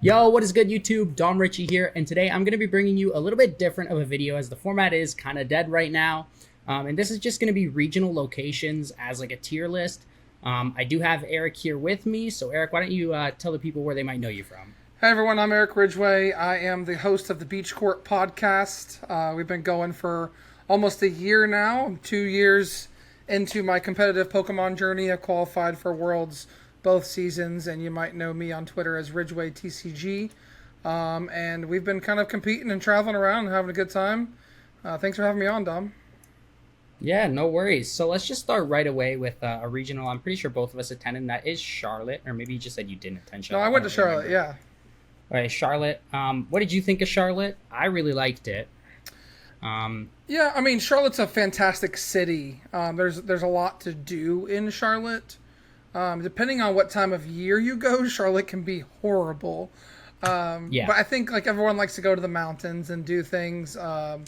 Yo, what is good, YouTube? Dom Richie here, and today I'm going to be bringing you a little bit different of a video as the format is kind of dead right now. And this is just going to be regional locations as like a tier list. I do have Eric here with me, so Eric, why don't you tell the people where they might know you from? Hi everyone, I'm Eric Ridgeway. I am the host of the Beach Court podcast. We've been going for almost a year now. I'm 2 years into my competitive Pokemon journey. I qualified for Worlds both seasons, and you might know me on Twitter as Ridgeway TCG. And we've been kind of competing and traveling around and having a good time. Thanks for having me on, Dom. Yeah, no worries. So let's just start right away with a regional. I'm pretty sure both of us attended, and that is Charlotte. Or maybe you just said you didn't attend Charlotte. No, I went to Charlotte, yeah. All right, Charlotte. What did you think of Charlotte? I really liked it. Yeah, I mean, Charlotte's a fantastic city. There's a lot to do in Charlotte. Depending on what time of year you go, Charlotte can be horrible. Yeah. But I think like everyone likes to go to the mountains and do things. I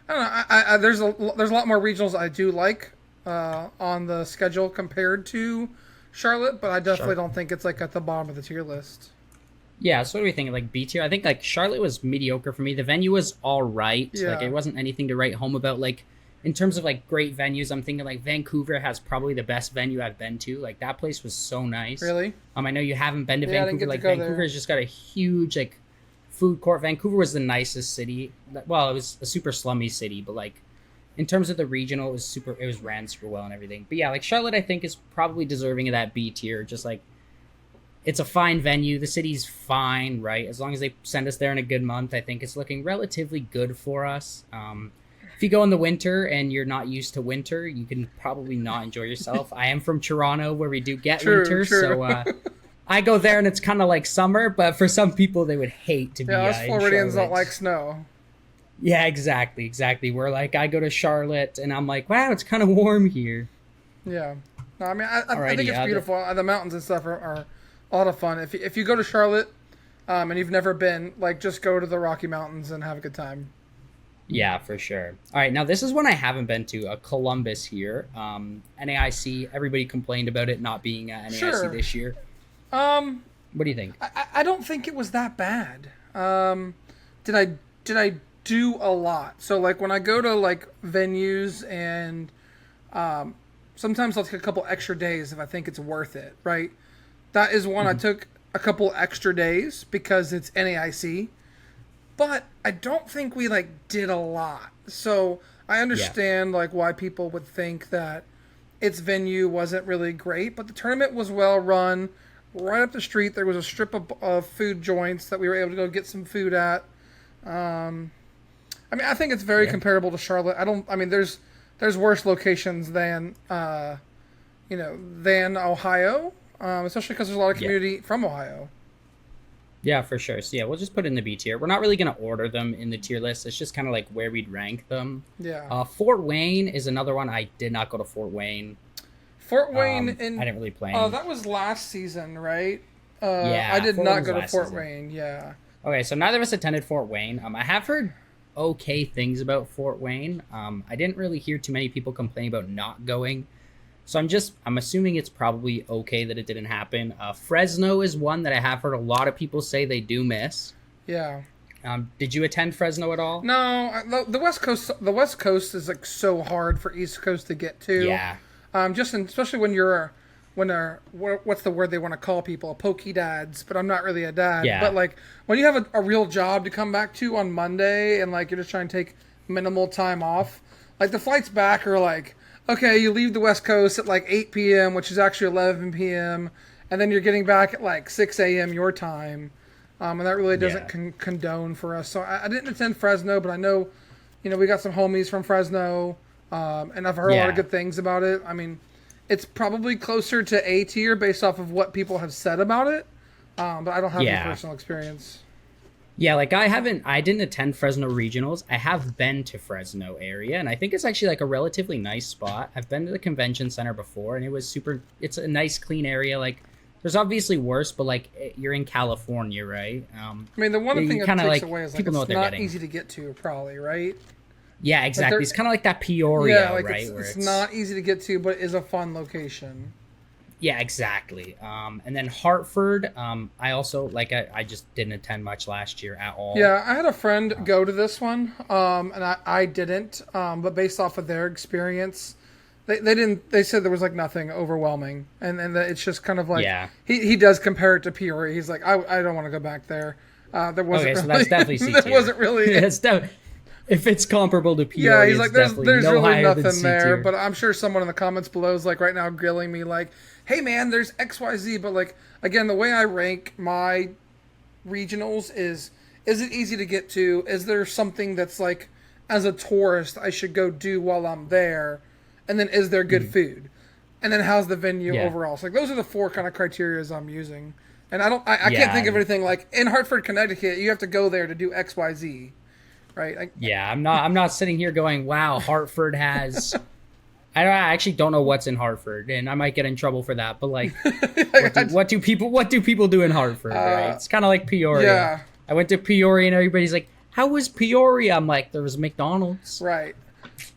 don't know. There's a lot more regionals I do like on the schedule compared to Charlotte, but I definitely don't think it's like at the bottom of the tier list. Yeah, so what do we think? Like B tier? I think like Charlotte was mediocre for me. The venue was all right. Yeah. Like it wasn't anything to write home about. Like in terms of like great venues, I'm thinking like Vancouver has probably the best venue I've been to. Like that place was so nice. Really? I know you haven't been to Yeah, I didn't Vancouver. get Like to go Vancouver there. has just got a huge like food court. Vancouver was the nicest city. Well, it was a super slummy city, but like in terms of the regional, it was ran super well and everything. But yeah, like Charlotte, I think is probably deserving of that B tier. Just like it's a fine venue. The city's fine, right? As long as they send us there in a good month, I think it's looking relatively good for us. If you go in the winter and you're not used to winter, you can probably not enjoy yourself. I am from Toronto, where we do get winter, so I go there and it's kind of like summer. But for some people, they would hate to be. Yeah, us in Floridians don't Charlotte. like snow. Yeah, exactly. Where like I go to Charlotte and I'm like, wow, it's kind of warm here. Yeah. No, I mean, I think it's Alrighty, beautiful. The mountains and stuff are a lot of fun. If you go to Charlotte and you've never been, like, just go to the Rocky Mountains and have a good time. Yeah, for sure. All right, now this is one I haven't been to, Columbus here. NAIC, everybody complained about it not being at NAIC Sure. this year. What What do you think? I don't think it was that bad. Did I do a lot? So like when I go to like venues and sometimes I'll take a couple extra days if I think it's worth it, right? That is one I took a couple extra days because it's NAIC. But I don't think we like did a lot. So I understand like why people would think that its venue wasn't really great, but the tournament was well run. Right up the street there was a strip of food joints that we were able to go get some food at. I mean, I think it's very comparable to Charlotte. I mean there's worse locations than than Ohio, especially because there's a lot of community from Ohio. Yeah, for sure. So yeah, we'll just put it in the B tier. We're not really going to order them in the tier list. It's just kind of like where we'd rank them. Yeah. Fort Wayne is another one. I did not go to Fort Wayne. Fort Wayne I didn't really play. Oh, that was last season, right? Yeah, I did Fort not Wayne was go to last Fort season. Wayne. Yeah. Okay, so neither of us attended Fort Wayne. I have heard okay things about Fort Wayne. I didn't really hear too many people complain about not going. So I'm assuming it's probably okay that it didn't happen. Fresno is one that I have heard a lot of people say they do miss. Yeah. Did you attend Fresno at all? No, the West Coast. The West Coast is like so hard for East Coast to get to. Yeah. Especially when they're what's the word they want to call people, pokey dads, but I'm not really a dad. Yeah. But like when you have a real job to come back to on Monday and like you're just trying to take minimal time off, like the flights back are like, okay, you leave the West Coast at like 8 p.m., which is actually 11 p.m., and then you're getting back at like 6 a.m. your time, and that really doesn't condone for us. So I didn't attend Fresno, but I know, we got some homies from Fresno, and I've heard a lot of good things about it. I mean, it's probably closer to A tier based off of what people have said about it, but I don't have any personal experience. Yeah, like I didn't attend Fresno regionals. I have been to Fresno area, and I think it's actually like a relatively nice spot. I've been to the convention center before, and it's a nice, clean area. Like, there's obviously worse, but like you're in California, right? I mean, the one thing that takes like, away is like people know what it's they're not getting. easy to get to, probably, right? Yeah, exactly. Like it's kind of like that Peoria, like right? it's not easy to get to, but it is a fun location. Yeah, exactly. And then Hartford, I also like I just didn't attend much last year at all. Yeah, I had a friend go to this one, and I didn't. But based off of their experience, they didn't. They said there was like nothing overwhelming, and that it's just kind of like Yeah. he does compare it to Peoria. He's like, I don't want to go back there. There wasn't Okay, so really that's definitely C there tier. wasn't really. It's if it's comparable to Yeah, Peoria, he's it's like, there's definitely there's no really higher than nothing C there, tier. but I'm sure someone in the comments below is like right now grilling me like, hey man, there's XYZ, but like again, the way I rank my regionals is it easy to get to? Is there something that's like as a tourist I should go do while I'm there? And then is there good food? And then how's the venue Yeah. overall? So like those are the four kind of criterias I'm using. And I can't think Yeah. of anything like in Hartford, Connecticut, you have to go there to do XYZ. Right? Like, Yeah, I'm not sitting here going, "Wow, Hartford has." I actually don't know w's in Hartford, and I might get in trouble for that. But like, what do people do in Hartford? Right? It's kind of like Peoria. yeah. I went to Peoria, and everybody's like, "How was Peoria?" I'm like, "There was McDonald's." Right.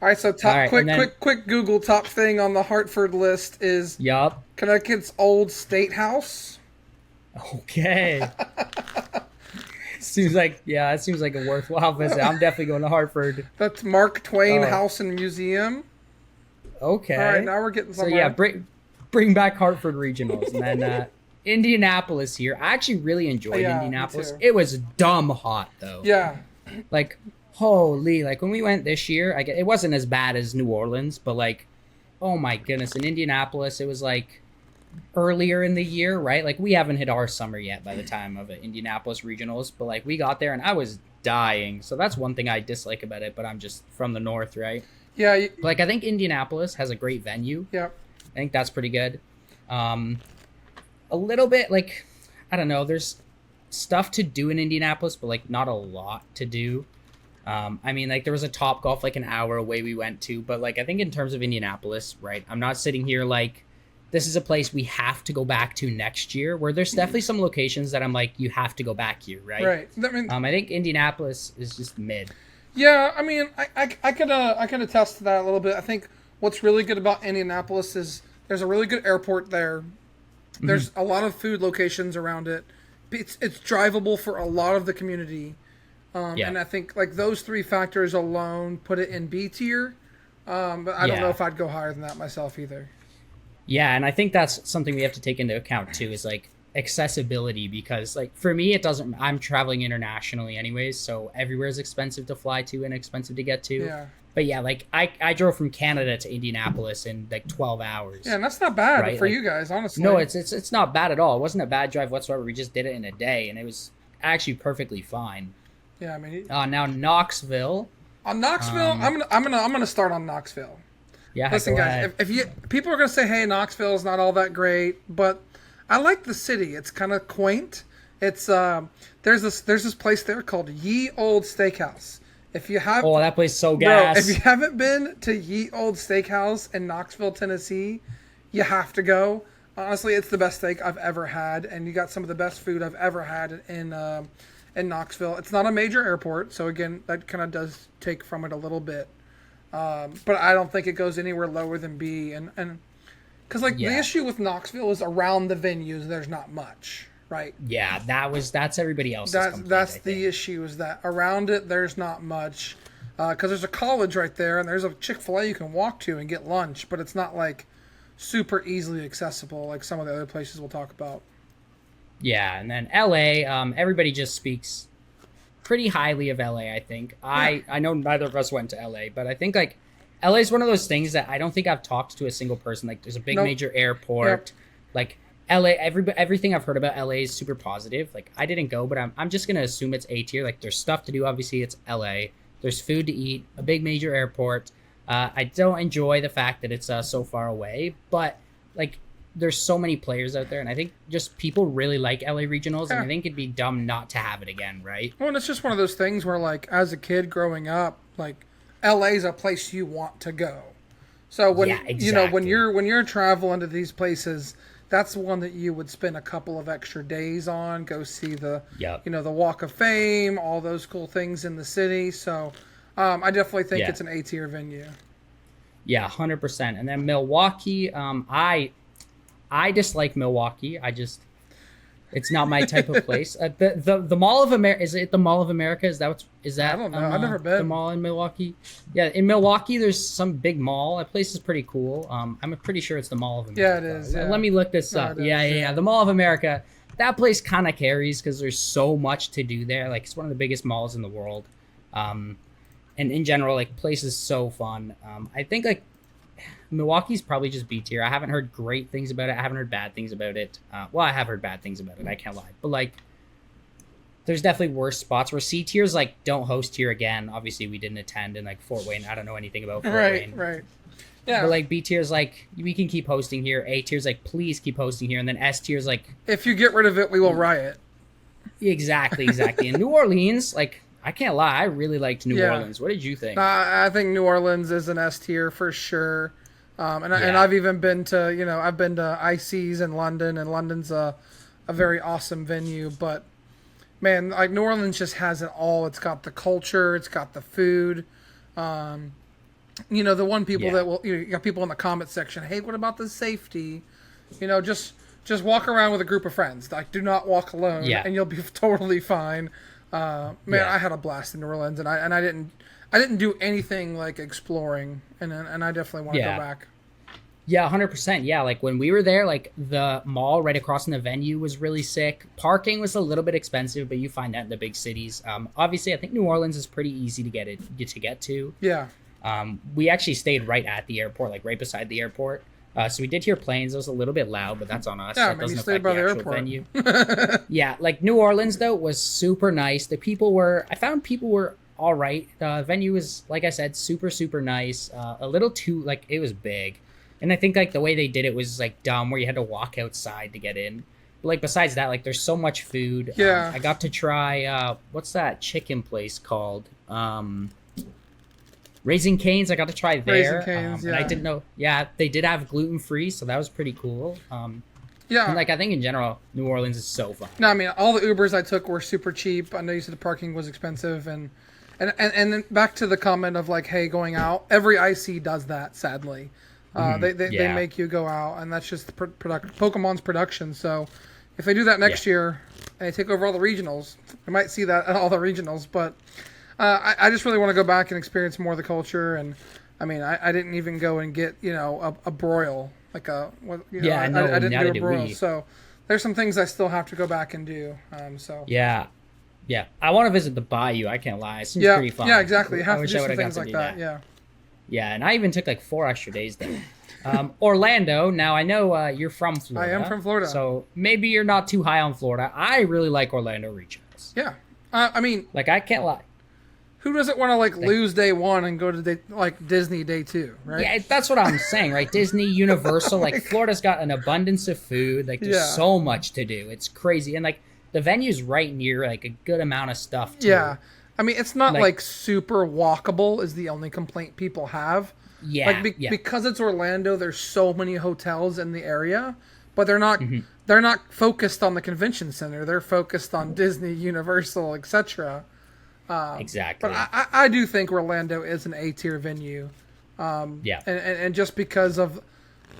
All right, so top All right, quick and then- quick Google top thing on the Hartford list is Yup. Connecticut's Old State House. Okay. That seems like a worthwhile visit. I'm definitely going to Hartford. That's Mark Twain Oh. House and Museum. Okay. All right, now we're getting So somewhere. yeah, bring back Hartford regionals, and then Indianapolis here. I actually really enjoyed Yeah, me Indianapolis. too. It was dumb hot though. Yeah. Like holy, like when we went this year, it wasn't as bad as New Orleans, but like, oh my goodness, in Indianapolis, it was like earlier in the year, right? Like we haven't hit our summer yet by the time of Indianapolis regionals, but like we got there and I was dying. So that's one thing I dislike about it, but I'm just from the north, right? Yeah. Like I think Indianapolis has a great venue. Yeah. I think that's pretty good. A little bit like I don't know. There's stuff to do in Indianapolis, but like not a lot to do. I mean, like there was a Top Golf like an hour away we went to, but like I think in terms of Indianapolis, right? I'm not sitting here like this is a place we have to go back to next year. Where there's definitely some locations that I'm like you have to go back here, right? Right. I mean, I think Indianapolis is just mid. yeah. I mean, I could attest to that a little bit. I think what's really good about Indianapolis is there's a really good airport there. There's a lot of food locations around it. It's drivable for a lot of the community. Yeah. And I think like those three factors alone put it in B tier. But I don't know if I'd go higher than that myself either. Yeah, and I think that's something we have to take into account too is like accessibility because like for me it doesn't I'm traveling internationally anyways, so everywhere is expensive to fly to and expensive to get to. Yeah. But yeah, like I drove from Canada to Indianapolis in like 12 hours. Yeah, and that's not bad Right, for like- you guys, honestly. No, it's not bad at all. It wasn't a bad drive whatsoever. We just did it in a day and it was actually perfectly fine. Yeah, I mean, Now Knoxville. on Knoxville, I'm gonna start on Knoxville. Yeah, Listen, go guys, ahead. if you people are gonna say, "Hey, Knoxville is not all that great," but I like the city. It's kind of quaint. It's there's this place there called Ye Old Steakhouse. If you have, Oh, that place is so bro, gas. if you haven't been to Ye Old Steakhouse in Knoxville, Tennessee, you have to go. Honestly, it's the best steak I've ever had, and you got some of the best food I've ever had in Knoxville. It's not a major airport, so again, that kind of does take from it a little bit. But I don't think it goes anywhere lower than B, and because like the Yeah. issue with Knoxville is around the venues, there's not much, right? Yeah, that's everybody else's complaint, That's I the think. issue is that around it there's not much, because there's a college right there, and there's a Chick-fil-A you can walk to and get lunch, but it's not like super easily accessible like some of the other places we'll talk about. Yeah, and then LA, everybody just speaks pretty highly of LA, I think. I know neither of us went to LA, but I think like LA is one of those things that I don't think I've talked to a single person. Like there's a big Nope. major airport. Like LA, everything I've heard about LA is super positive. Like I didn't go, but I'm just gonna assume it's A tier. Like there's stuff to do, obviously it's LA. There's food to eat, a big major airport. I don't enjoy the fact that it's so far away, but like there's so many players out there, and I think just people really like LA regionals, and I think it'd be dumb not to have it again, right? Well, and it's just one of those things where, like, as a kid growing up, like, LA's a place you want to go. So when Yeah, you know when exactly. you're traveling to these places, that's one that you would spend a couple of extra days on. Go see the Yep. the Walk of Fame, all those cool things in the city. So I definitely think Yeah. it's an A tier venue. Yeah, 100%. And then Milwaukee, I dislike Milwaukee. It's not my type of place. The Mall of America, is it the Mall of America? Is that I don't know. I've never been. The mall in Milwaukee. Yeah, in Milwaukee, there's some big mall. That place is pretty cool. I'm pretty sure it's the Mall of America. Yeah, it is. Yeah. Let me look this up. Yeah. The Mall of America. That place kind of carries because there's so much to do there. Like, it's one of the biggest malls in the world. And in general, like, place is so fun. I think, like, Milwaukee's probably just B tier. I haven't heard great things about it. I haven't heard bad things about it. Well, I have heard bad things about it. I can't lie. But, like, there's definitely worse spots where C tiers, like, don't host here again. Obviously, we didn't attend in, like, Fort Wayne. I don't know anything about Fort Wayne. Right. Yeah. But, like, B tier's like, we can keep hosting here. A tier's like, please keep hosting here. And then S tier's like, if you get rid of it, we will riot. Exactly. And New Orleans, like, I can't lie, I really liked New Orleans. What did you think? I think New Orleans is an S tier for sure. And I've even been to, I've been to ICs in London, and London's a very awesome venue. But, man, like, New Orleans just has it all. It's got the culture. It's got the food. The one people that will, you got people in the comment section, hey, what about the safety? Just walk around with a group of friends. Like, do not walk alone, and you'll be totally fine. I had a blast in New Orleans, and I didn't do anything like exploring, and I definitely want to go back. Yeah, 100%. Yeah, like when we were there, like the mall right across from the venue was really sick. Parking was a little bit expensive, but you find that in the big cities. Obviously, I think New Orleans is pretty easy to get to. Yeah. We actually stayed right at the airport, like right beside the airport. So we did hear planes. It was a little bit loud, but that's on us. Yeah, that doesn't affect the actual venue. Yeah, like New Orleans though was super nice. I found people were all right. The venue was, like I said, super, super nice. A little too, like, it was big. And I think, like, the way they did it was, like, dumb, where you had to walk outside to get in. But, like, besides that, like, there's so much food. Yeah. I got to try, what's that chicken place called? Raising Cane's. I got to try there. Raising Cane's, And I didn't know. Yeah, they did have gluten-free, so that was pretty cool. Yeah. And, like, I think in general, New Orleans is so fun. No, I mean, all the Ubers I took were super cheap. I know you said the parking was expensive. And then back to the comment of, like, hey, going out. Every IC does that, sadly. They make you go out, and that's just Pokemon's production. So if they do that next year and they take over all the regionals, we might see that at all the regionals. But I just really want to go back and experience more of the culture. And I mean, I didn't even go and get a broil, like I didn't do a broil. So there's some things I still have to go back and do. Yeah, I want to visit the Bayou. I can't lie, it seems pretty fun. Yeah, exactly. You have I to wish do I some would have things got to like do that. that. Yeah, and I even took like 4 extra days there. Orlando. Now I know you're from Florida. I am from Florida, so maybe you're not too high on Florida. I really like Orlando regionals. Yeah, I mean, like, I can't lie. Who doesn't want to lose day one and go to Disney day two, right? Yeah, that's what I'm saying, right? Disney, Universal, like Florida's got an abundance of food. Like, there's so much to do. It's crazy, and like the venue's right near like a good amount of stuff too. Yeah. I mean, it's not like super walkable is the only complaint people have. Yeah, because it's Orlando, there's so many hotels in the area, but they're not focused on the convention center. They're focused on Disney, Universal, etc. Exactly. But I do think Orlando is an A-tier venue. And just because of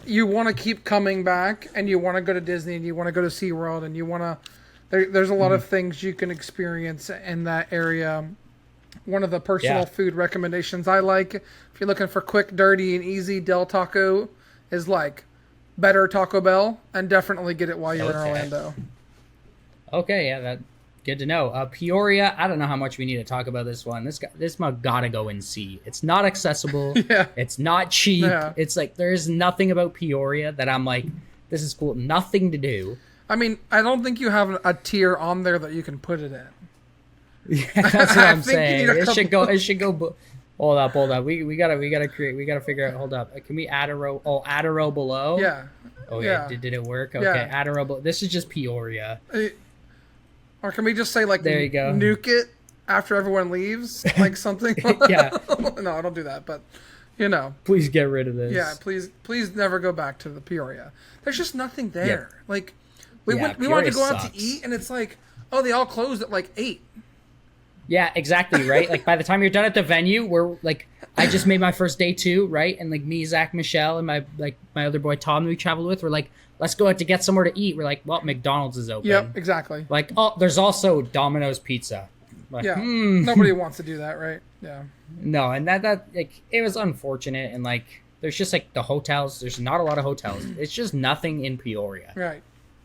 you want to keep coming back, and you want to go to Disney, and you want to go to SeaWorld, and you want to... There's a lot of things you can experience in that area. One of the personal food recommendations I like, if you're looking for quick, dirty, and easy, Del Taco is like better Taco Bell, and definitely get it while you're in Orlando. Okay, yeah, good to know. Peoria, I don't know how much we need to talk about this one. This mug gotta go in C. It's not accessible. It's not cheap. It's like there's nothing about Peoria that I'm like, this is cool. Nothing to do. I mean, I don't think you have a tier on there that you can put it in. Yeah, that's what I'm saying. It should go. Hold up. We gotta figure out. Hold up. Can we add a row? Oh, add a row below. Yeah. Oh yeah. Did it work? Okay. Add a row below. This is just Peoria. Or can we just say there you go. Nuke it after everyone leaves, like something? Yeah. No, I don't do that. But please get rid of this. Yeah. Please never go back to the Peoria. There's just nothing there. Yeah. Like we wanted to go out to eat, and it's like, oh, they all closed at like 8. Yeah, exactly, right? Like, by the time you're done at the venue, we're, like, I just made my first day too, right? And, like, me, Zach, Michelle, and my other boy, Tom, that we traveled with, we're like, let's go out to get somewhere to eat. We're like, well, McDonald's is open. Yep, exactly. Like, oh, there's also Domino's Pizza. Like, Yeah, nobody wants to do that, right? Yeah. No, and that like it was unfortunate, and like there's just like the hotels. There's not a lot of hotels. It's just nothing in Peoria. Right.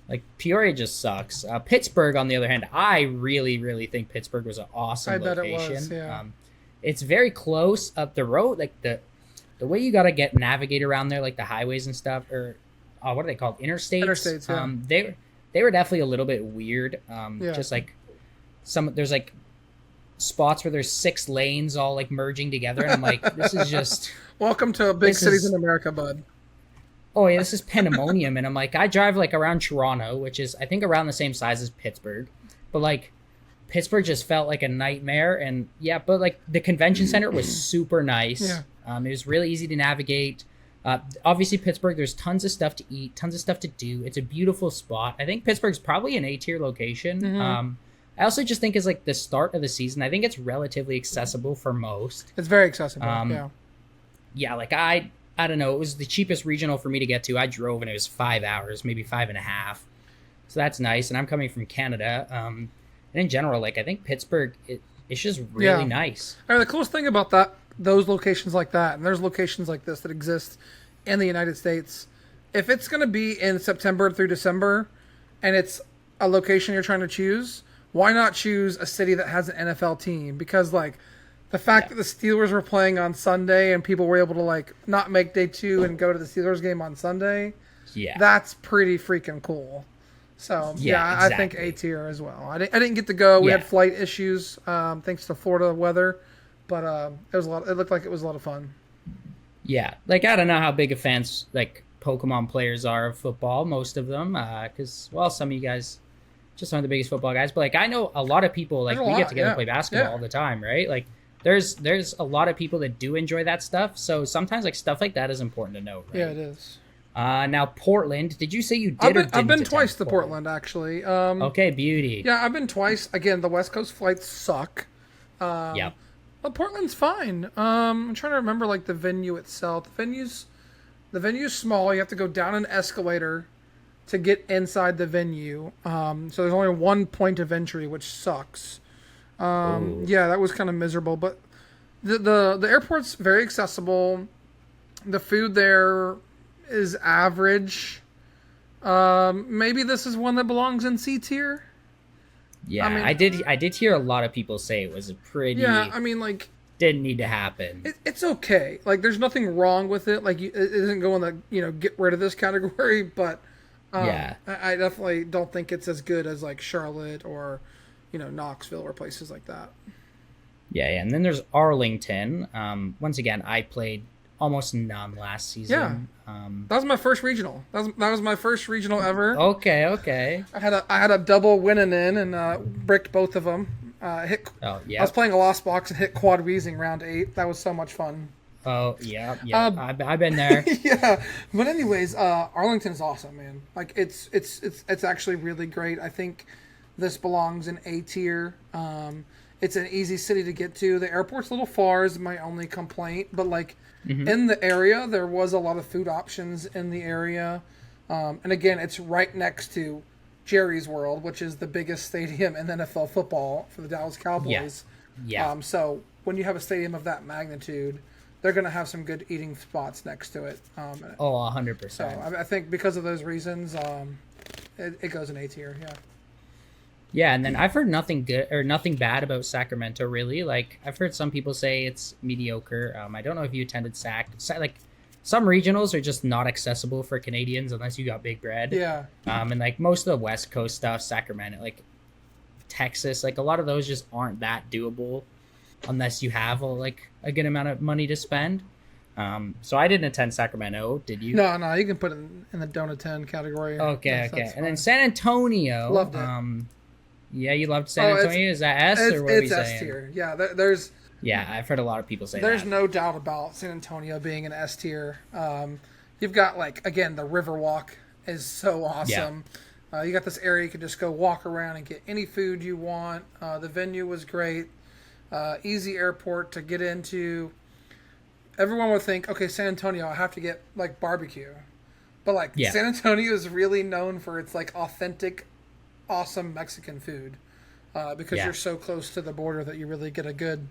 Like Peoria just sucks. Pittsburgh, on the other hand, I really, really think Pittsburgh was an awesome location. Bet it was, yeah. It's very close up the road. Like the way you gotta navigate around there, like the highways and stuff, or what are they called? Interstates. Interstates. Yeah. They were definitely a little bit weird. Yeah. Just like there's like spots where there's 6 lanes all like merging together, and I'm like, this is just welcome to big cities in America, bud. Oh yeah, this is pandemonium. And I'm like, I drive like around Toronto, which is I think around the same size as Pittsburgh, but like Pittsburgh just felt like a nightmare. And yeah, but like the convention center was super nice. Yeah. It was really easy to navigate. Obviously Pittsburgh, there's tons of stuff to eat, tons of stuff to do. It's a beautiful spot. I think Pittsburgh's probably an A-tier location. Mm-hmm. I also just think as like the start of the season, I think it's relatively accessible for most. It's very accessible. Yeah. Yeah, like I don't know. It was the cheapest regional for me to get to. I drove and it was 5 hours, maybe 5.5. So that's nice. And I'm coming from Canada. And in general, like I think Pittsburgh, it's just really nice. I mean, the coolest thing about those locations like that, and there's locations like this that exist in the United States. If it's going to be in September through December, and it's a location you're trying to choose, why not choose a city that has an NFL team? Because like the fact that the Steelers were playing on Sunday and people were able to like not make day 2 and go to the Steelers game on Sunday, that's pretty freaking cool. So exactly. I think A tier as well. I didn't get to go. We had flight issues thanks to Florida weather, but it was a lot. It looked like it was a lot of fun. Yeah, like I don't know how big of fans like Pokemon players are of football. Most of them, because well, some of you guys just aren't the biggest football guys, but like I know a lot of people. Like we get together and play basketball all the time, right? Like there's a lot of people that do enjoy that stuff. So sometimes like stuff like that is important to know, right? Yeah, it is. Now Portland, did you say you did or didn't? I've been twice to Portland actually. Okay, beauty. Yeah, I've been twice. Again, the West Coast flights suck. Yep. But Portland's fine. I'm trying to remember like the venue itself. The venue's small. You have to go down an escalator to get inside the venue. So there's only one point of entry, which sucks. Yeah, that was kind of miserable. But the airport's very accessible. The food there is average. Maybe this is one that belongs in C tier. Yeah, I mean, I did hear a lot of people say it was a pretty. Yeah, I mean, like didn't need to happen. It's okay. Like, there's nothing wrong with it. Like, it isn't going to get rid of this category. But I definitely don't think it's as good as like Charlotte or Knoxville or places like that. Yeah, and then there's Arlington. Once again, I played almost none last season. Yeah. That was my first regional. That was my first regional ever. Okay. I had a double winning in and bricked both of them. I was playing a lost box and hit quad wheezing round 8. That was so much fun. Oh yeah. I've been there. Yeah, but anyways, Arlington is awesome, man. Like it's actually really great. I think this belongs in A tier. It's an easy city to get to. The airport's a little far is my only complaint, but like. Mm-hmm. In the area, there was a lot of food options in the area. And again, it's right next to Jerry's World, which is the biggest stadium in NFL football for the Dallas Cowboys. Yeah. So when you have a stadium of that magnitude, they're going to have some good eating spots next to it. 100%. So I think because of those reasons, it goes in A tier, yeah. Yeah, and then I've heard nothing good or nothing bad about Sacramento, really. Like, I've heard some people say it's mediocre. I don't know if you attended like, some regionals are just not accessible for Canadians unless you got big bread. Yeah. And, like, most of the West Coast stuff, Sacramento, like, Texas, like, a lot of those just aren't that doable unless you have, a good amount of money to spend. So I didn't attend Sacramento. Did you? No, you can put it in the don't attend category. Okay. And then San Antonio. Loved it. Yeah, you loved San Antonio? Is that S or what are we saying? It's S tier. Yeah, there's... Yeah, I've heard a lot of people say there's that. No doubt about San Antonio being an S tier. You've got, like, again, the Riverwalk is so awesome. Yeah. You got this area you can just go walk around and get any food you want. The venue was great. Easy airport to get into. Everyone would think, okay, San Antonio, I have to get, like, barbecue. But like Yeah. San Antonio is really known for its like authentic, awesome Mexican food, because Yeah. you're so close to the border that you really get a good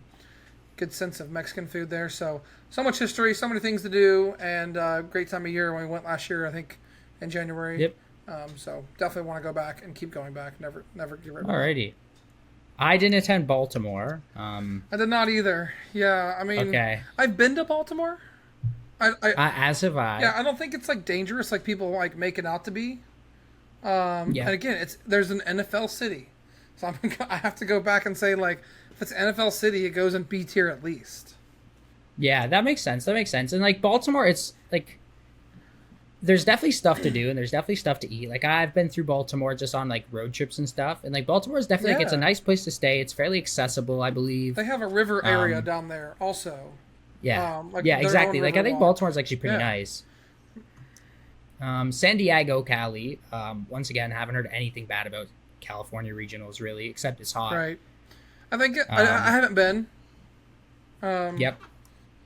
sense of Mexican food there. So much history, so many things to do, and great time of year when we went last year. I think in January. Yep. So definitely want to go back and keep going back. Never give it. Alrighty. I didn't attend Baltimore. I did not either. Yeah, I mean, Okay. I've been to Baltimore. As have I. Yeah, I don't think it's like dangerous like people like make it out to be. Yeah. And again, there's an NFL city, so I have to go back and say like if it's NFL city, it goes in B tier at least. Yeah, that makes sense. And like Baltimore, it's like there's definitely stuff to do and there's definitely stuff to eat. Like I've been through Baltimore just on like road trips and stuff, and like Baltimore is definitely like it's a nice place to stay. It's fairly accessible, I believe. They have a river area down there also. Yeah, like yeah, their exactly. own Like I think Riverwalk. Baltimore's actually pretty Yeah. nice. San Diego, Cali. Once again, haven't heard anything bad about California regionals really, except it's hot. Right. I think I haven't been. Yep.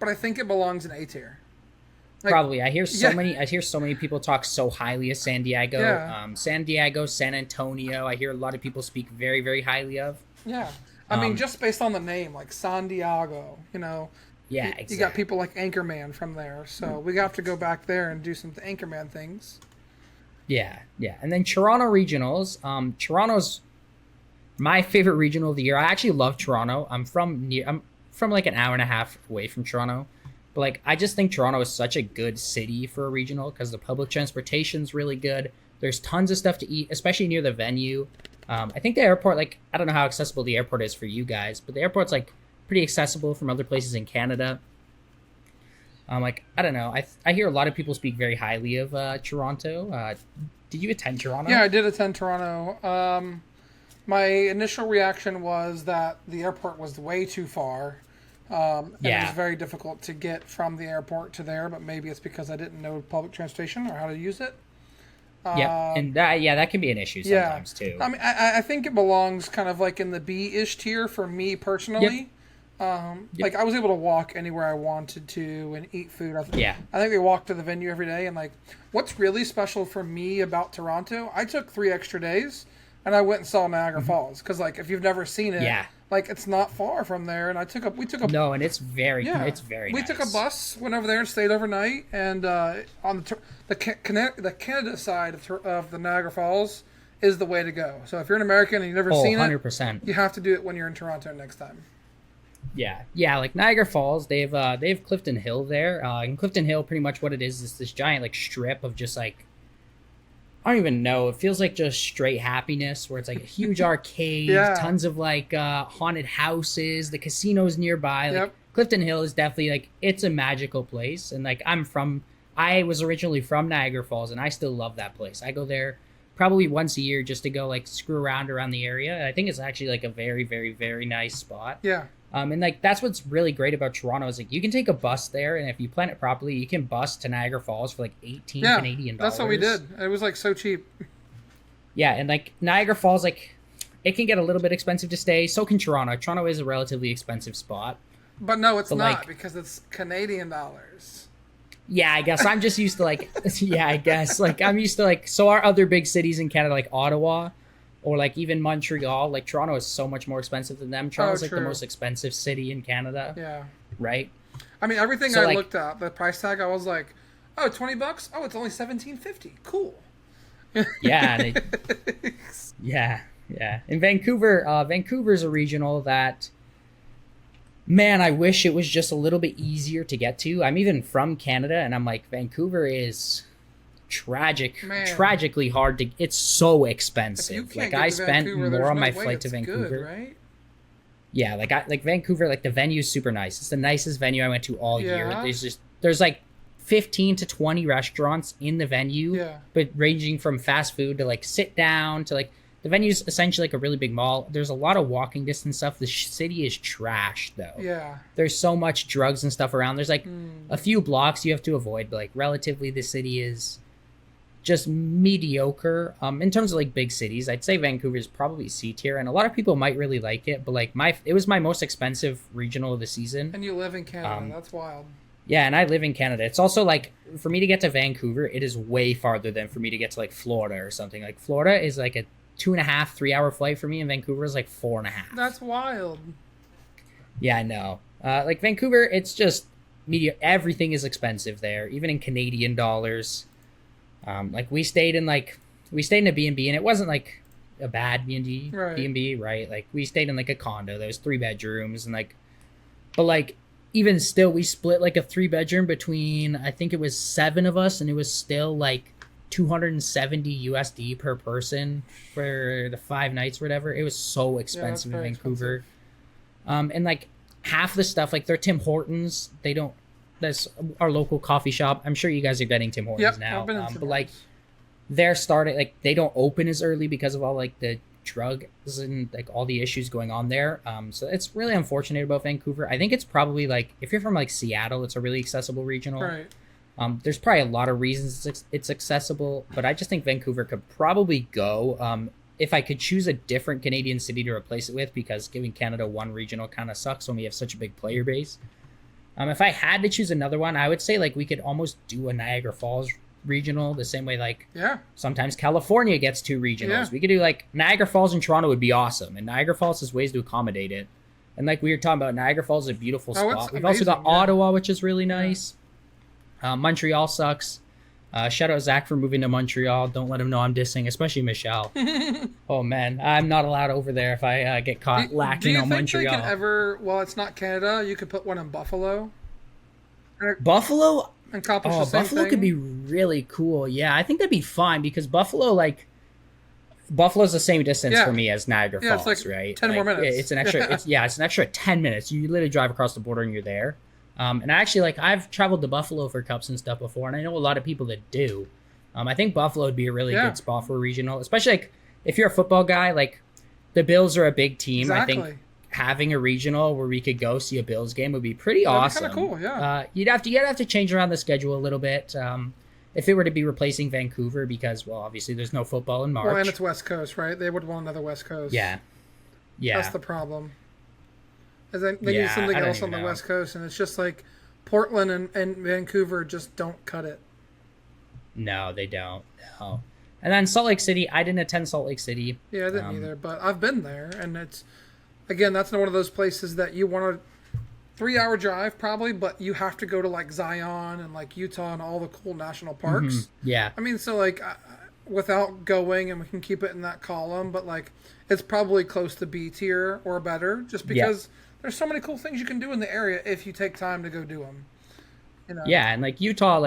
But I think it belongs in A tier. Like, Probably. I hear yeah. so many people talk so highly of San Diego. Yeah. San Diego, San Antonio. I hear a lot of people speak very, very highly of. Yeah. I mean, just based on the name, like San Diego, Yeah, You exactly. got people like Anchorman from there, so we have to go back there and do some Anchorman things. Yeah, yeah. And then Toronto regionals. Toronto's my favorite regional of the year. I actually love Toronto. I'm from like an hour and a half away from Toronto. But like I just think Toronto is such a good city for a regional because the public transportation's really good. There's tons of stuff to eat, especially near the venue. I think the airport, like I don't know how accessible the airport is for you guys, but the airport's like pretty accessible from other places in Canada. Like I don't know. I hear a lot of people speak very highly of Toronto. Did you attend Toronto? Yeah, I did attend Toronto. My initial reaction was that the airport was way too far. And it Yeah. was very difficult to get from the airport to there, but maybe it's because I didn't know public transportation or how to use it. Yep, and that can be an issue sometimes too. I mean, I think it belongs kind of like in the B-ish tier for me personally. Like I was able to walk anywhere I wanted to and eat food. I think we walked to the venue every day. And like, what's really special for me about Toronto? I took 3 extra days and I went and saw Niagara Falls because like if you've never seen it, like it's not far from there. And we took a no, and it's very we nice. took a bus, went over there and stayed overnight. And on the Canada side of the Niagara Falls is the way to go. So if you're an American and you've never seen 100%. it, you have to do it when you're in Toronto next time. Yeah, like Niagara Falls, they have Clifton Hill there. And Clifton Hill, pretty much what it is this giant like strip of just like I don't even know. It feels like just straight happiness, where it's like a huge arcade, tons of like haunted houses, the casinos nearby. Like Clifton Hill is definitely like it's a magical place, and like I was originally from Niagara Falls, and I still love that place. I go there probably once a year just to go like screw around the area. I think it's actually like a very, very, very nice spot. Yeah. And like that's what's really great about Toronto is like you can take a bus there, and if you plan it properly, you can bus to Niagara Falls for like 18 Canadian dollars. That's what we did. It was like so cheap. Yeah, and like Niagara Falls, like it can get a little bit expensive to stay. So can Toronto. Toronto is a relatively expensive spot. But no, it's not like, because it's Canadian dollars. Yeah, I guess I'm just used to like I guess like I'm used to like so our other big cities in Canada like Ottawa. Or like even Montreal, like Toronto is so much more expensive than them. Toronto's like the most expensive city in Canada. Yeah. Right? I mean, everything so, I like, looked at, the price tag, I was like, oh, $20? Oh, it's only $17.50. Cool. Yeah. Yeah. In Vancouver, Vancouver's a regional that, man, I wish it was just a little bit easier to get to. I'm even from Canada, and I'm like, Vancouver is tragically hard to. It's so expensive. Like I spent more on my flight to Vancouver. Good, right? Yeah, like Vancouver, like the venue's super nice. It's the nicest venue I went to all year. There's like 15 to 20 restaurants in the venue, but ranging from fast food to like sit down to like the venue's essentially like a really big mall. There's a lot of walking distance stuff. The city is trash though. Yeah. There's so much drugs and stuff around. There's like a few blocks you have to avoid, but like relatively the city is just mediocre. In terms of like big cities, I'd say Vancouver is probably C tier, and a lot of people might really like it, but like it was my most expensive regional of the season. And you live in Canada. That's wild. Yeah, and I live in Canada. It's also like for me to get to Vancouver, it is way farther than for me to get to like Florida or something. Like Florida is like a 2.5, 3 hour flight for me, and Vancouver is like 4.5. That's wild. Yeah, I know. Like Vancouver, it's just media. Everything is expensive there, even in Canadian dollars. Like we stayed in a B and B, and it wasn't like a bad B and B, right? Like we stayed in like a condo. There was 3 bedrooms, and like, but like even still, we split like a 3 bedroom between I think it was 7 of us, and it was still like 270 USD per person for the 5 nights or whatever. It was so expensive in Vancouver. Expensive. And like half the stuff, like they're Tim Hortons. They don't. That's our local coffee shop. I'm sure you guys are getting Tim Hortons now. I've been in Tim But like Hortons. they're starting like they don't open as early because of all like the drugs and like all the issues going on there. So it's really unfortunate about Vancouver. I think it's probably like if you're from like Seattle, it's a really accessible regional. Right. There's probably a lot of reasons it's accessible, but I just think Vancouver could probably go. If I could choose a different Canadian city to replace it with, because giving Canada one regional kind of sucks when we have such a big player base. If I had to choose another one, I would say like we could almost do a Niagara Falls regional the same way like sometimes California gets 2 regionals. Yeah. We could do like Niagara Falls and Toronto would be awesome, and Niagara Falls has ways to accommodate it. And like we were talking about, Niagara Falls is a beautiful spot. We've also got Ottawa, which is really nice. Montreal sucks. Shout out Zach for moving to Montreal. Don't let him know I'm dissing, especially Michelle. Oh man, I'm not allowed over there if I get caught lacking on Montreal. Do you think they can ever? Well, it's not Canada. You could put one in Buffalo. Buffalo. And accomplish the same Buffalo thing. could be really cool. Yeah, I think that'd be fine because Buffalo's the same distance for me as Niagara Falls, it's like right? 10 more minutes. It's an extra. It's an extra 10 minutes. You literally drive across the border and you're there. And actually, I've traveled to Buffalo for cups and stuff before, and I know a lot of people that do. I think Buffalo would be a really good spot for a regional, especially like if you're a football guy. Like the Bills are a big team. Exactly. I think having a regional where we could go see a Bills game would be pretty awesome. That'd be kind of cool, yeah. You'd have to change around the schedule a little bit if it were to be replacing Vancouver because, well, obviously there's no football in March. Well, and it's West Coast, right? They would want another West Coast. Yeah. That's the problem. Is they need something else on the West Coast, and it's just like Portland and Vancouver just don't cut it. No, they don't. No. And then Salt Lake City, I didn't attend Salt Lake City. Yeah, I didn't either, but I've been there, and it's, again, that's one of those places that you want a 3-hour drive probably, but you have to go to like Zion and like Utah and all the cool national parks. Mm-hmm. Yeah. I mean, so like without going, and we can keep it in that column, but like it's probably close to B tier or better just because there's so many cool things you can do in the area if you take time to go do them. You know? Yeah, and like Utah,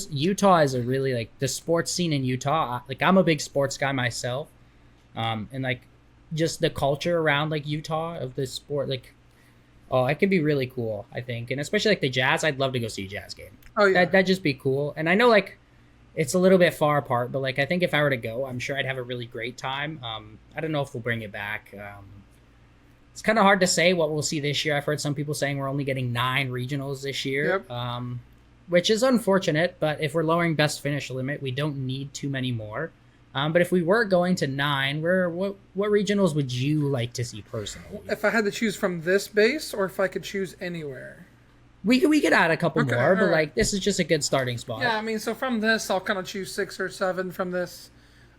Utah is a really like the sports scene in Utah. Like I'm a big sports guy myself, and like just the culture around like Utah of the sport, like it could be really cool, I think, and especially like the Jazz. I'd love to go see a Jazz game. Oh yeah, that'd just be cool. And I know like it's a little bit far apart, but like I think if I were to go, I'm sure I'd have a really great time. I don't know if we'll bring it back. It's kind of hard to say what we'll see this year. I've heard some people saying we're only getting 9 regionals this year. Yep. Which is unfortunate, but if we're lowering best finish limit, we don't need too many more. But if we were going to 9, what regionals would you like to see personally? If I had to choose from this base, or if I could choose anywhere, we could add a couple more, but like this is just a good starting spot. Yeah, I mean, so from this, I'll kind of choose 6 or 7 from this.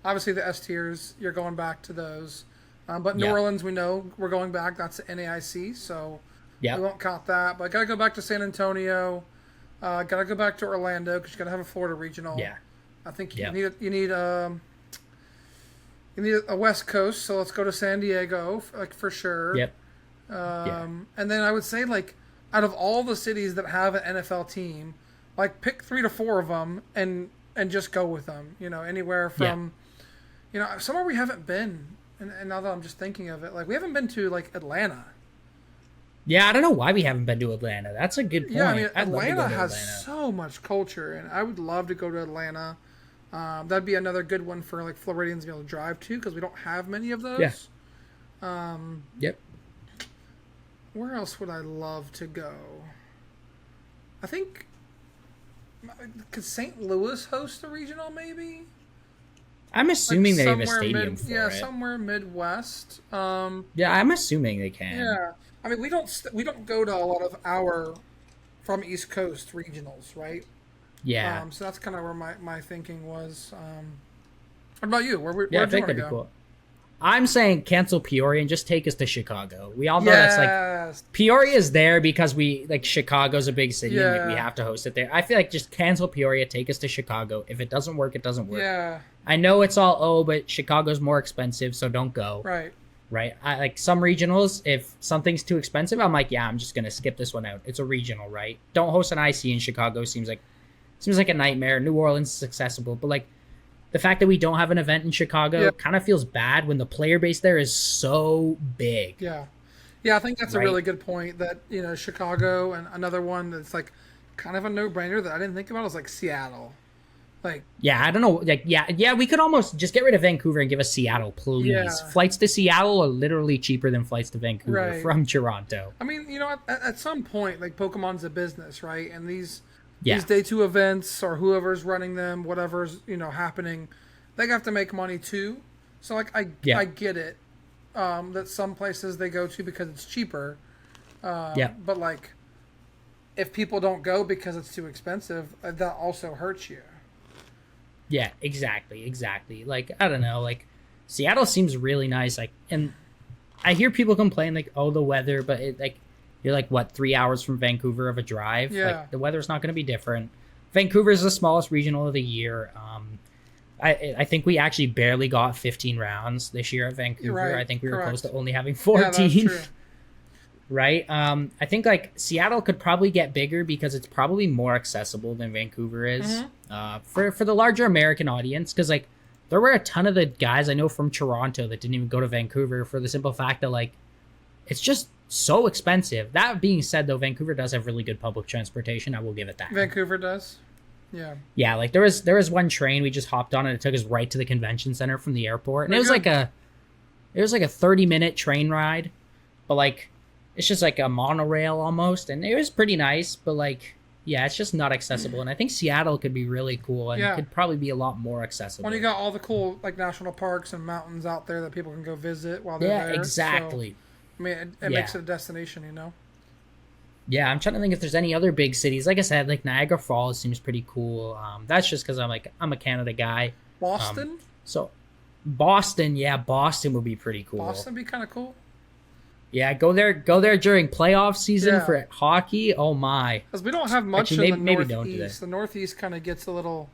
Obviously, the S tiers, you're going back to those. But New Orleans, we know we're going back. That's the NAIC, so we won't count that. But gotta go back to San Antonio. Gotta go back to Orlando because you gotta have a Florida regional. Yeah, I think you need a West Coast, so let's go to San Diego, like for sure. Yep. And then I would say like out of all the cities that have an NFL team, like pick 3 to 4 of them and just go with them. You know, anywhere from, somewhere we haven't been. And now that I'm just thinking of it, like we haven't been to like Atlanta. Yeah, I don't know why we haven't been to Atlanta. That's a good point. Yeah, I mean, Atlanta has so much culture, and I would love to go to Atlanta. That'd be another good one for like Floridians to be able to drive to because we don't have many of those. Yeah. Yep. Where else would I love to go? I think could St. Louis host a regional maybe? I'm assuming they have a stadium for it. Yeah, somewhere Midwest. Yeah, I'm assuming they can. Yeah. I mean, we don't go to a lot of our from East Coast regionals, right? Yeah. So that's kind of where my thinking was. What about you? Yeah, I Where'd you think want to that'd be go? cool. I'm saying cancel Peoria and just take us to Chicago. We all know that's like Yes. Peoria is there because we like Chicago's a big city and like we Yeah. have to host it there. I feel like just cancel Peoria, take us to Chicago. If it doesn't work, it doesn't work. Yeah. I know it's all but Chicago's more expensive, so don't go. Right. Right? I like some regionals. If something's too expensive, I'm like, yeah, I'm just gonna skip this one out. It's a regional, right? Don't host an IC in Chicago. Seems like a nightmare. New Orleans is accessible, but like the fact that we don't have an event in Chicago Yeah. kind of feels bad when the player base there is so big, Yeah. Yeah, I think that's a right? really good point that, Chicago, and another one that's like kind of a no-brainer that I didn't think about was like Seattle. Like, Yeah, I don't know. Like, yeah, we could almost just get rid of Vancouver and give us Seattle, please. Yeah. Flights to Seattle are literally cheaper than flights to Vancouver Right. from Toronto. I mean, at some point, like Pokemon's a business, right? And Yeah, these day two events or whoever's running them, whatever's happening, they have to make money too. So like Yeah. I get it that some places they go to because it's cheaper, yeah, but like if people don't go because it's too expensive, that also hurts you. yeah. Exactly. Like, I don't know. Like, Seattle seems really nice. Like, and I hear people complain like, oh, the weather, but you're like what 3 hours from Vancouver of a drive. Yeah. Like, the weather's not going to be different. Vancouver is the smallest regional of the year. I think we actually barely got 15 rounds this year at Vancouver. Right, I think we were correct. close to only having Yeah, that's 14. true. Right? I think like Seattle could probably get bigger because it's probably more accessible than Vancouver is for the larger American audience. Because like there were a ton of the guys I know from Toronto that didn't even go to Vancouver for the simple fact that like it's just so expensive. That being said, though, Vancouver does have really good public transportation. I will give it that. Vancouver does. Yeah. Yeah, like there was one train we just hopped on and it took us right to the convention center from the airport, and it was Very like a 30-minute train ride, but like it's just like a monorail almost, and it was pretty nice, but like yeah, it's just not accessible, and I think Seattle could be really cool and Yeah. could probably be a lot more accessible. When you got all the cool like national parks and mountains out there that people can go visit while they're Yeah, there. exactly. So, I mean, it makes it a destination. Yeah, I'm trying to think if there's any other big cities. Like I said, like Niagara Falls seems pretty cool. That's just because I'm a Canada guy. Boston? So Boston would be pretty cool. Boston would be kind of cool. Yeah, go there during playoff season Yeah. for hockey. Oh my. Because we don't have much Actually, in the maybe Northeast. don't do that. The Northeast kind of gets a little.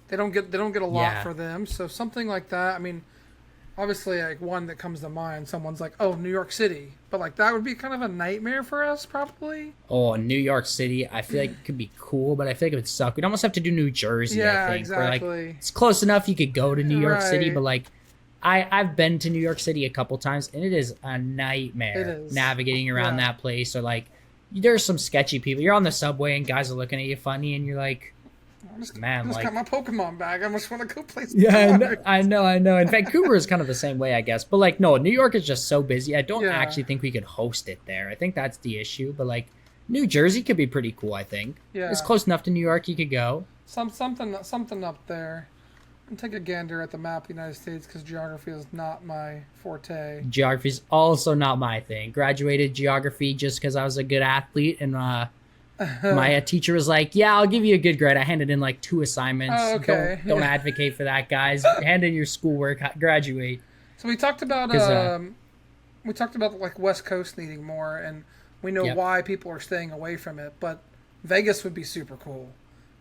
They don't get a lot Yeah. for them. So something like that. I mean, obviously, like one that comes to mind. Someone's like, "Oh, New York City," but like that would be kind of a nightmare for us, probably. Oh, New York City, I feel like it could be cool, but I feel like it would suck. We'd almost have to do New Jersey, Yeah, I think. Where, like, exactly. it's close enough you could go to New York City, Right. but like I've been to New York City a couple times and it is a nightmare It is. navigating around Yeah. that place. Or like there's some sketchy people. You're on the subway and guys are looking at you funny and you're like, man, I just like got my Pokemon bag. I just want to go play some yeah, cards. I know. And Vancouver is kind of the same way, I guess. But like, no, New York is just so busy. I don't Yeah. actually think we could host it there. I think that's the issue. But like, New Jersey could be pretty cool. I think Yeah. it's close enough to New York. You could go. Something up there. And take a gander at the map of the United States because geography is not my forte. Geography's also not my thing. Graduated geography just because I was a good athlete, and my teacher was like, "Yeah, I'll give you a good grade." I handed in like 2 assignments. Oh, okay. Don't Yeah. advocate for that, guys. Hand in your schoolwork. Graduate. So we talked about 'Cause, like West Coast needing more, and we know Yep. why people are staying away from it. But Vegas would be super cool.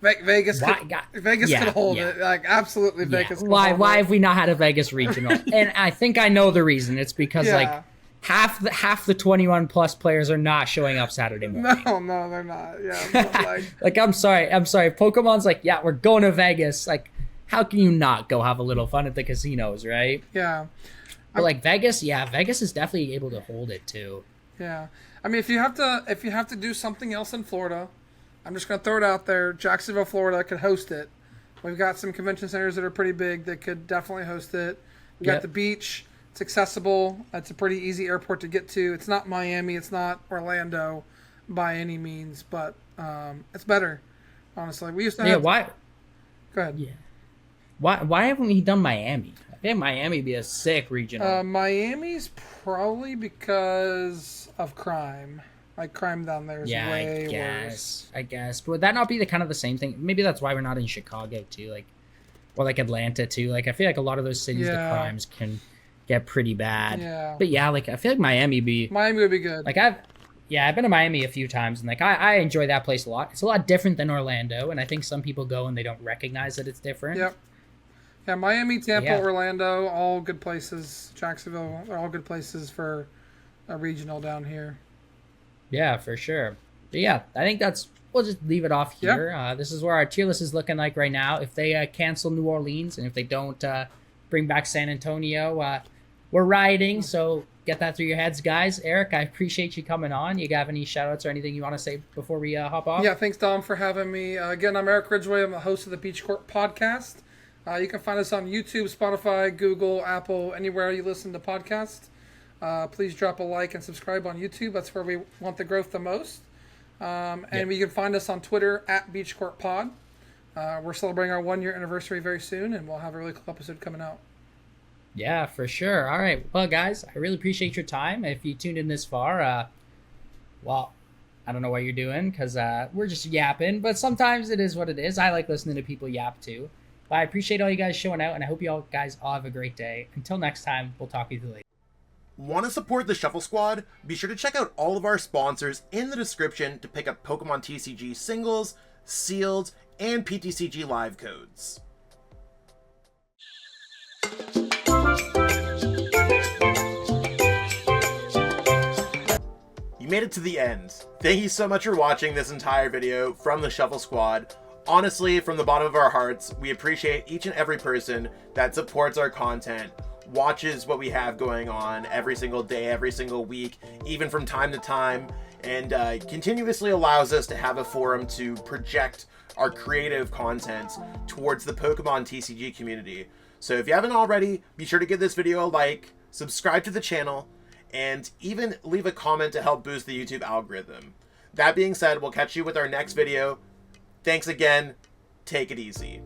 Vegas Why- could, yeah, Vegas yeah, could hold yeah. it. Like absolutely, Yeah. Vegas. Could Why hold why it. have we not had a Vegas regional? And I think I know the reason. It's because Yeah. like half the 21 plus players are not showing up Saturday morning. No, they're not. Yeah, but like Like I'm sorry. Pokemon's like, yeah, we're going to Vegas. Like, how can you not go have a little fun at the casinos, right? yeah, But like Vegas, yeah, Vegas is definitely able to hold it too. yeah. I mean, if you have to do something else in Florida, I'm just gonna throw it out there. Jacksonville, Florida, could host it. We've got some convention centers that are pretty big that could definitely host it. We got Yep. the beach. It's accessible. It's a pretty easy airport to get to. It's not Miami. It's not Orlando by any means, but it's better. Honestly, we used to Yeah, have. why? Go ahead. Yeah, why haven't we done Miami? I think Miami would be a sick regional. Miami's probably because of crime. Like crime down there is Yeah, way I guess. worse. I guess. But would that not be the kind of the same thing? Maybe that's why we're not in Chicago too, like, or like Atlanta too. Like I feel like a lot of those cities, the Yeah. crimes can get pretty bad. Yeah. But yeah, like I feel like Miami be Miami would be good. like I've been to Miami a few times and like I enjoy that place a lot. It's a lot different than Orlando, and I think some people go and they don't recognize that it's different. Yep. Yeah, Miami, Tampa, Yeah. Orlando, all good places. Jacksonville, they're all good places for a regional down here. Yeah, for sure. But yeah, I think we'll just leave it off here. This is where our tier list is looking like right now. If they cancel New Orleans and if they don't bring back San Antonio, we're riding. So get that through your heads, guys. Eric, I appreciate you coming on. You got any shout outs or anything you want to say before we hop off? Yeah, thanks, Dom, for having me. Again, I'm Eric Ridgeway. I'm the host of the Beach Court Podcast. You can find us on YouTube, Spotify, Google, Apple, anywhere you listen to podcasts. Please drop a like and subscribe on YouTube. That's where we want the growth the most. And you can find us on Twitter at Beach Court Pod. We're celebrating our 1 year anniversary very soon, and we'll have a really cool episode coming out. Yeah, for sure. All right. Well, guys, I really appreciate your time. If you tuned in this far, well, I don't know what you're doing because we're just yapping, but sometimes it is what it is. I like listening to people yap too. But I appreciate all you guys showing out, and I hope you all guys all have a great day. Until next time, we'll talk to you later. Want to support the Shuffle Squad? Be sure to check out all of our sponsors in the description to pick up Pokemon TCG singles, sealed, and PTCG live codes. You made it to the end. Thank you so much for watching this entire video from the Shuffle Squad. Honestly, from the bottom of our hearts, we appreciate each and every person that supports our content, watches what we have going on every single day, every single week, even from time to time, and continuously allows us to have a forum to project our creative content towards the Pokemon TCG community. So if you haven't already, be sure to give this video a like, subscribe to the channel, and even leave a comment to help boost the YouTube algorithm. That being said, we'll catch you with our next video. Thanks again. Take it easy.